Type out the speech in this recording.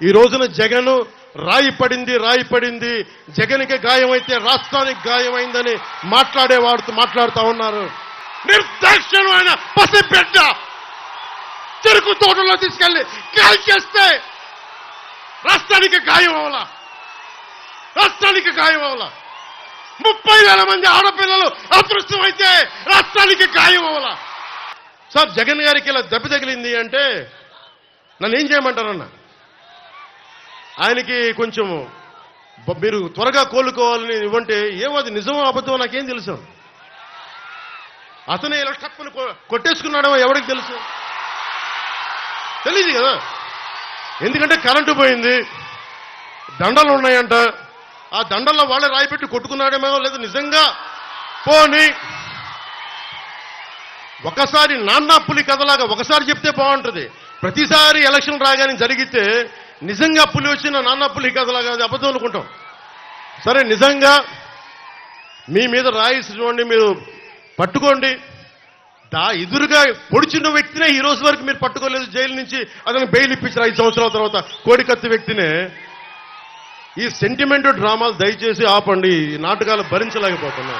ఈ రోజున జగన్ రాయి పడింది జగన్కి గాయమైతే రాష్ట్రానికి గాయమైందని మాట్లాడుతూ ఉన్నారు. నిర్దాక్షిణ్యమైన పసిబిడ్డ చెరుకు తోటలో తీసుకెళ్లి కాల్చేస్తే రాష్ట్రానికి గాయం అవలా. 30,000 మంది ఆడపిల్లలు అదృష్టమైతే రాష్ట్రానికి గాయం అవలా. సార్ జగన్ గారికి ఇలా దెబ్బ తగిలింది అంటే నన్ను ఏం చేయమంటారన్న? ఆయనకి కొంచెం మీరు త్వరగా కోలుకోవాలని ఇవ్వంటే ఏమో అది నిజమో అబద్ధమో నాకేం తెలుసు. అతనే ఇలా టప్పును కొట్టేసుకున్నాడేమో ఎవరికి తెలుసు? తెలియదు కదా. ఎందుకంటే కరెంటు పోయింది, దండలు ఉన్నాయంట, ఆ దండల్లో వాళ్ళే రాయిపెట్టి కొట్టుకున్నాడేమో, లేదు నిజంగా పోని ఒకసారి నాన్న పులి కథలాగా ఒకసారి చెప్తే బాగుంటుంది. ప్రతిసారి ఎలక్షన్ రాగానే జరిగితే నిజంగా పులి వచ్చిన నాన్న పులి కథలాగా అది అబద్ధం అనుకుంటాం. సరే నిజంగా మీ మీద రాయిసినోడిని మీరు పట్టుకోండి. ఎదురుగా పొడిచిన వ్యక్తినే ఈ రోజు వరకు మీరు పట్టుకోలేదు. జైలు నుంచి అతను బెయిల్ ఇప్పించారు 5 సంవత్సరాల తర్వాత. కోడికత్తి వ్యక్తినే. ఈ సెంటిమెంట్ డ్రామాలు దయచేసి ఆపండి. ఈ నాటకాలు భరించలేకపోతున్నా.